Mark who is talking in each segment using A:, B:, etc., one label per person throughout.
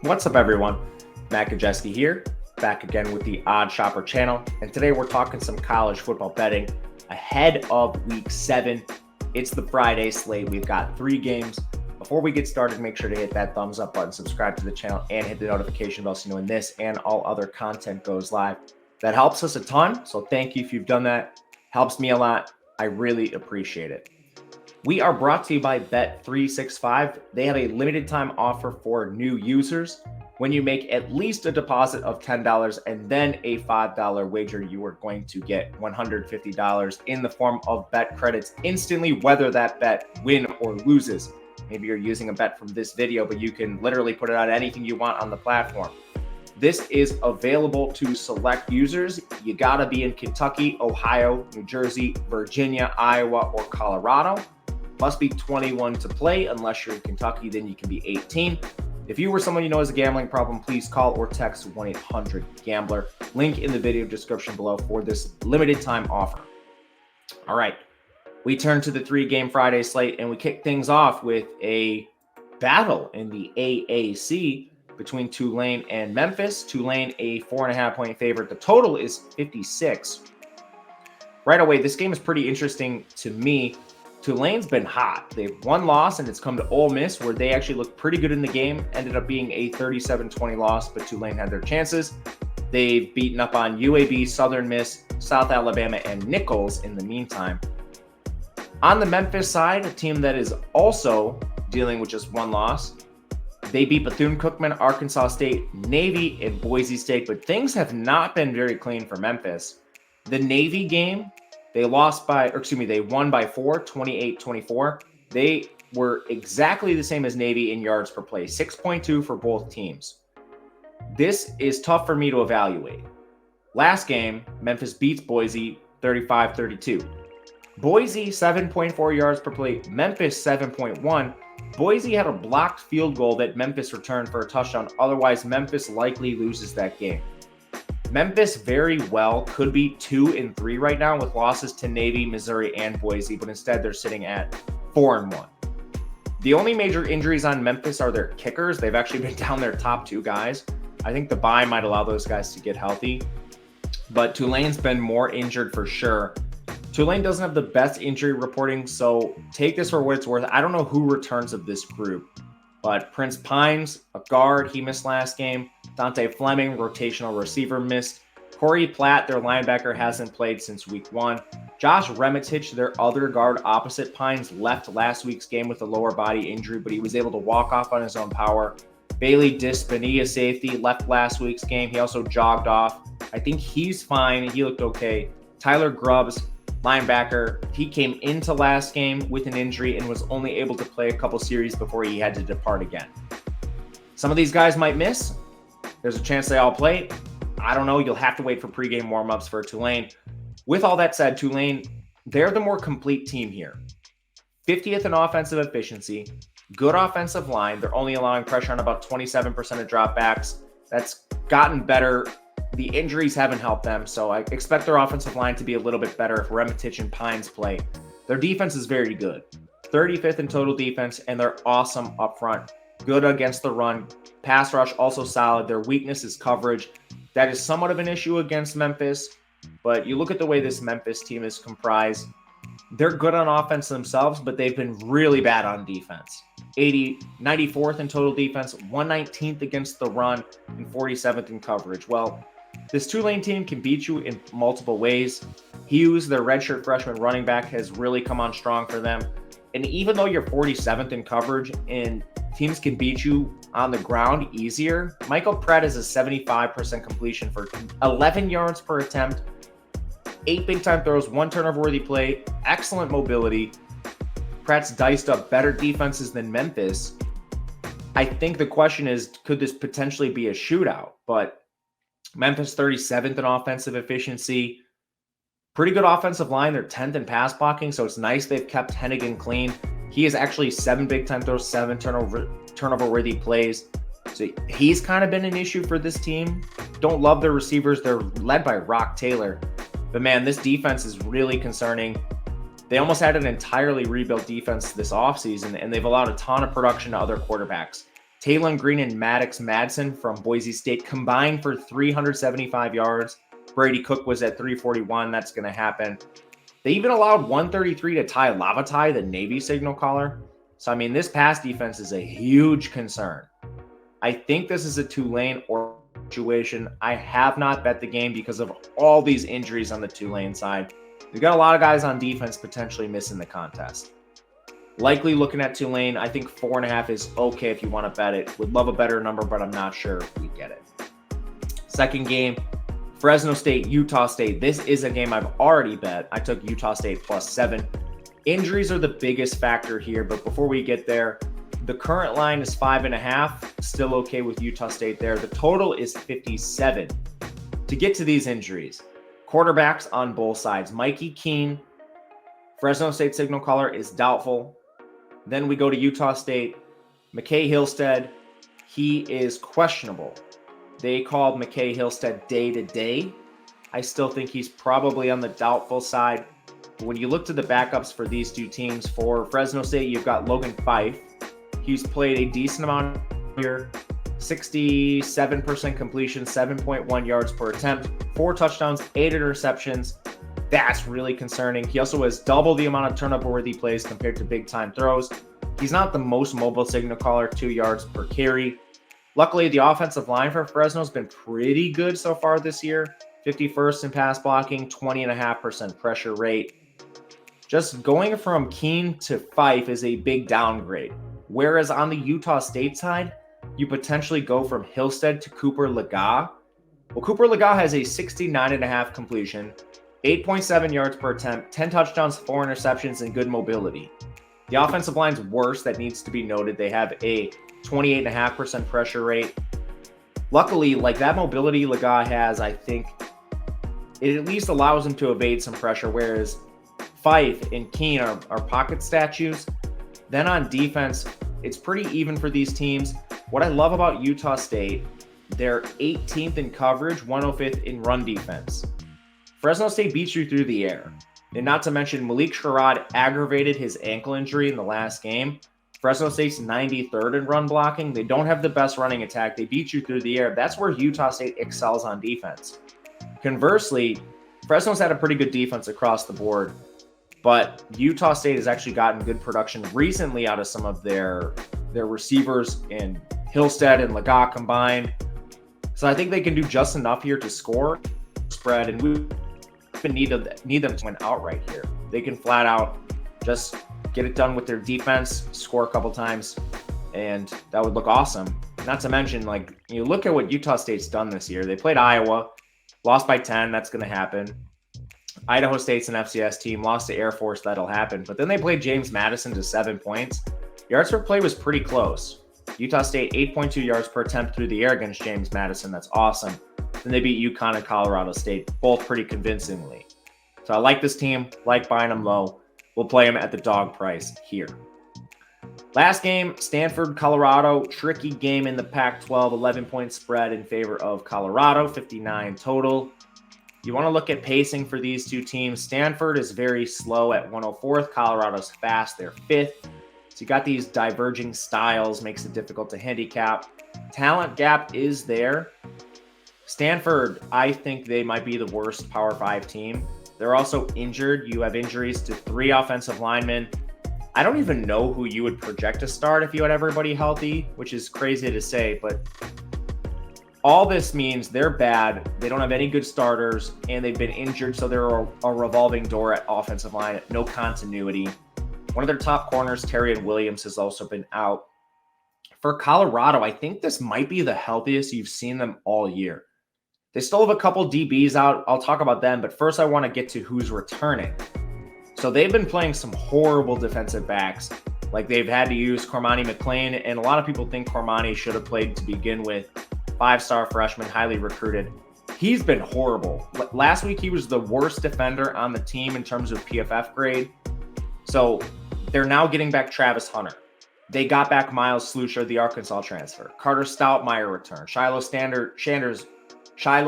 A: What's up, everyone? Matt Gajewski here, back again with the Odd Shopper channel. And today we're talking some college football betting ahead of week 7. It's the Friday slate. We've got 3 games. Before we get started, make sure to hit that thumbs up button, subscribe to the channel, and hit the notification bell so you know when this and all other content goes live. That helps us a ton, so thank you if you've done that. Helps me a lot. I really appreciate it. We are brought to you by Bet365. They have a limited time offer for new users. When you make at least a deposit of $10 and then a $5 wager, you are going to get $150 in the form of bet credits instantly, whether that bet win or loses. Maybe you're using a bet from this video, but you can literally put it on anything you want on the platform. This is available to select users. You gotta be in Kentucky, Ohio, New Jersey, Virginia, Iowa, or Colorado. Must be 21 to play. Unless you're in Kentucky, then you can be 18. If you or someone you know has a gambling problem, please call or text 1-800-GAMBLER. Link in the video description below for this limited time offer. All right, we turn to the 3-game Friday slate, and we kick things off with a battle in the AAC between Tulane and Memphis. Tulane a 4.5-point favorite. The total is 56. Right away, this game is pretty interesting to me. Tulane's been hot. They've one loss, and it's come to Ole Miss, where they actually looked pretty good in the game. Ended up being a 37-20 loss, but Tulane had their chances. They've beaten up on UAB, Southern Miss, South Alabama, and Nichols in the meantime. On the Memphis side, a team that is also dealing with just one loss. They beat Bethune-Cookman, Arkansas State, Navy, and Boise State, but things have not been very clean for Memphis. The Navy game, they won by 4, 28-24. They were exactly the same as Navy in yards per play, 6.2 for both teams. This is tough for me to evaluate. Last game, Memphis beats Boise 35-32. Boise, 7.4 yards per play, Memphis 7.1. Boise had a blocked field goal that Memphis returned for a touchdown. Otherwise, Memphis likely loses that game. Memphis very well could be 2-3 right now with losses to Navy, Missouri, and Boise, but instead they're sitting at 4-1. The only major injuries on Memphis are their kickers. They've actually been down their top 2 guys. I think the bye might allow those guys to get healthy, but Tulane's been more injured for sure. Tulane doesn't have the best injury reporting, so take this for what it's worth. I don't know who returns of this group, but Prince Pines, a guard, he missed last game. Dante Fleming, rotational receiver, missed. Corey Platt, their linebacker, hasn't played since week 1. Josh Remitich, their other guard opposite Pines, left last week's game with a lower body injury, but he was able to walk off on his own power. Bailey Dispania, safety, left last week's game. He also jogged off. I think he's fine. He looked okay. Tyler Grubbs, linebacker, he came into last game with an injury and was only able to play a couple series before he had to depart again. Some of these guys might miss. There's a chance they all play. I don't know. You'll have to wait for pregame warmups for Tulane. With all that said, Tulane, they're the more complete team here. 50th in offensive efficiency, good offensive line. They're only allowing pressure on about 27% of dropbacks. That's gotten better. The injuries haven't helped them, so I expect their offensive line to be a little bit better if Remitich and Pines play. Their defense is very good. 35th in total defense, and they're awesome up front. Good against the run. Pass rush also solid. Their weakness is coverage. That is somewhat of an issue against Memphis, but you look at the way this Memphis team is comprised. They're good on offense themselves, but they've been really bad on defense. 94th in total defense, 119th against the run, and 47th in coverage. Well, this Tulane team can beat you in multiple ways. Hughes, their redshirt freshman running back, has really come on strong for them. And even though you're 47th in coverage and teams can beat you on the ground easier, Michael Pratt is a 75% completion for 11 yards per attempt, 8 big-time throws, 1 turnover-worthy play, excellent mobility. Pratt's diced up better defenses than Memphis. I think the question is, could this potentially be a shootout? But Memphis 37th in offensive efficiency. Pretty good offensive line. They're 10th in pass blocking, so it's nice they've kept Hennigan clean. He has actually 7 big-time throws, 7 turnover-worthy plays. So he's kind of been an issue for this team. Don't love their receivers. They're led by Rock Taylor. But, man, this defense is really concerning. They almost had an entirely rebuilt defense this offseason, and they've allowed a ton of production to other quarterbacks. Taylon Green and Maddox Madsen from Boise State combined for 375 yards. Brady Cook was at 341. That's going to happen. They even allowed 133 to Ty Lavatai, the Navy signal caller. So, I mean, this pass defense is a huge concern. I think this is a Tulane or situation. I have not bet the game because of all these injuries on the Tulane side. We've got a lot of guys on defense potentially missing the contest. Likely looking at Tulane. I think 4.5 is okay if you want to bet it. Would love a better number, but I'm not sure if we get it. Second game, Fresno State, Utah State. This is a game I've already bet. I took Utah State +7. Injuries are the biggest factor here, but before we get there, the current line is 5.5. Still okay with Utah State there. The total is 57. To get to these injuries, quarterbacks on both sides. Mikey Keene, Fresno State signal caller, is doubtful. Then we go to Utah State. McKay Hillstead, he is questionable. They called McKay Hillstead day-to-day. I still think he's probably on the doubtful side. But when you look to the backups for these two teams, for Fresno State, you've got Logan Fife. He's played a decent amount here. 67% completion, 7.1 yards per attempt, 4 touchdowns, 8 interceptions. That's really concerning. He also has double the amount of turnover-worthy plays compared to big-time throws. He's not the most mobile signal caller, 2 yards per carry. Luckily, the offensive line for Fresno has been pretty good so far this year. 51st in pass blocking, 20.5% pressure rate. Just going from Keene to Fife is a big downgrade. Whereas on the Utah State side, you potentially go from Hillstead to Cooper Lega. Well, Cooper Lega has a 69.5 completion, 8.7 yards per attempt, 10 touchdowns, 4 interceptions, and good mobility. The offensive line's worse. That needs to be noted. They have a 28.5% pressure rate. Luckily, like that mobility Lega has, I think it at least allows him to evade some pressure, whereas Fife and Keene are pocket statues. Then on defense, it's pretty even for these teams. What I love about Utah State, they're 18th in coverage, 105th in run defense. Fresno State beats you through the air. And not to mention, Malik Sherrod aggravated his ankle injury in the last game. Fresno State's 93rd in run blocking. They don't have the best running attack. They beat you through the air. That's where Utah State excels on defense. Conversely, Fresno's had a pretty good defense across the board, but Utah State has actually gotten good production recently out of some of their receivers in Hillstead and Lega combined. So I think they can do just enough here to score spread, and we need them to win outright here. They can flat out just get it done with their defense, score a couple times, and that would look awesome. Not to mention, like, you look at what Utah State's done this year. They played Iowa, lost by 10. That's going to happen. Idaho State's an FCS team, lost to Air Force. That'll happen. But then they played James Madison to 7 points. Yards per play was pretty close. Utah State, 8.2 yards per attempt through the air against James Madison. That's awesome. Then they beat UConn and Colorado State, both pretty convincingly. So I like this team, like buying them low. We'll play them at the dog price here. Last game, Stanford, Colorado. Tricky game in the Pac-12, 11-point spread in favor of Colorado, 59 total. You want to look at pacing for these two teams. Stanford is very slow at 104th. Colorado's fast. They're 5th. So you got these diverging styles, makes it difficult to handicap. Talent gap is there. Stanford, I think they might be the worst Power 5 team. They're also injured. You have injuries to 3 offensive linemen. I don't even know who you would project to start if you had everybody healthy, which is crazy to say, but all this means they're bad. They don't have any good starters, and they've been injured, so they're a revolving door at offensive line, no continuity. One of their top corners, Terrion Williams, has also been out. For Colorado, I think this might be the healthiest you've seen them all year. They still have a couple DBs out. I'll talk about them, but first I want to get to who's returning. So they've been playing some horrible defensive backs. Like they've had to use Cormani McClain, and a lot of people think Cormani should have played to begin with. 5-star freshman, highly recruited. He's been horrible. Last week, he was the worst defender on the team in terms of PFF grade. So they're now getting back Travis Hunter. They got back Miles Slusher, the Arkansas transfer. Carter Stoutmeyer returned. Shiloh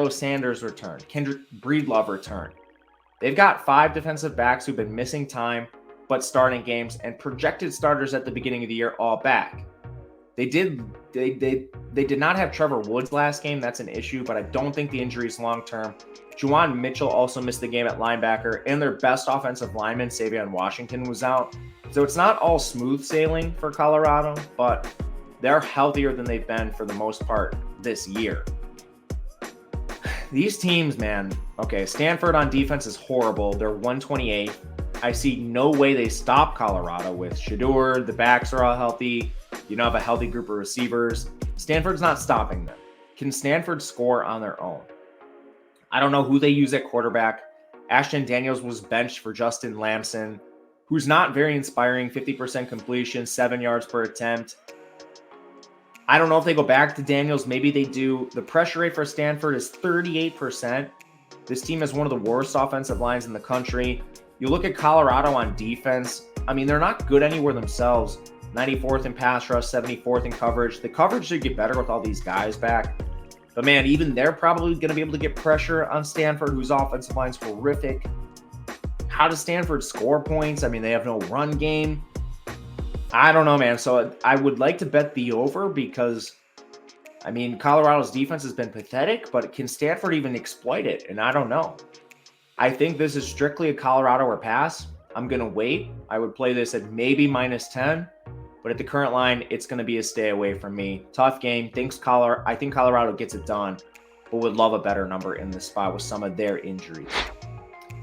A: Sanders returned. Kendrick Breedlove returned. They've got 5 defensive backs who've been missing time, but starting games, and projected starters at the beginning of the year all back. They did not have Trevor Woods last game. That's an issue, but I don't think the injury is long-term. Juwan Mitchell also missed the game at linebacker, and their best offensive lineman, Savion Washington, was out. So it's not all smooth sailing for Colorado, but they're healthier than they've been for the most part this year. These teams, man, okay, Stanford on defense is horrible. They're 128. I see no way they stop Colorado with Shedeur. The backs are all healthy. You have a healthy group of receivers. Stanford's not stopping them. Can Stanford score on their own? I don't know who they use at quarterback. Ashton Daniels was benched for Justin Lamson, who's not very inspiring, 50% completion, 7 yards per attempt. I don't know if they go back to Daniels. Maybe they do. The pressure rate for Stanford is 38%. This team has one of the worst offensive lines in the country. You look at Colorado on defense. I mean, they're not good anywhere themselves. 94th in pass rush, 74th in coverage. The coverage should get better with all these guys back. But man, even they're probably going to be able to get pressure on Stanford, whose offensive line's horrific. How does Stanford score points? I mean, they have no run game. I don't know, man. So I would like to bet the over because, I mean, Colorado's defense has been pathetic, but can Stanford even exploit it? And I don't know. I think this is strictly a Colorado or pass. I'm going to wait. I would play this at maybe -10. But at the current line, it's going to be a stay away from me. Tough game. I think Colorado gets it done, but would love a better number in this spot with some of their injuries.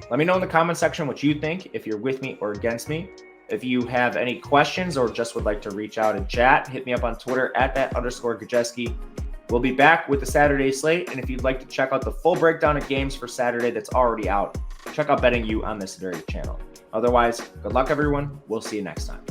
A: Let me know in the comment section what you think, if you're with me or against me. If you have any questions or just would like to reach out and chat, hit me up on Twitter at @_Gajewski. We'll be back with the Saturday slate. And if you'd like to check out the full breakdown of games for Saturday that's already out, check out Betting You on this very channel. Otherwise, good luck, everyone. We'll see you next time.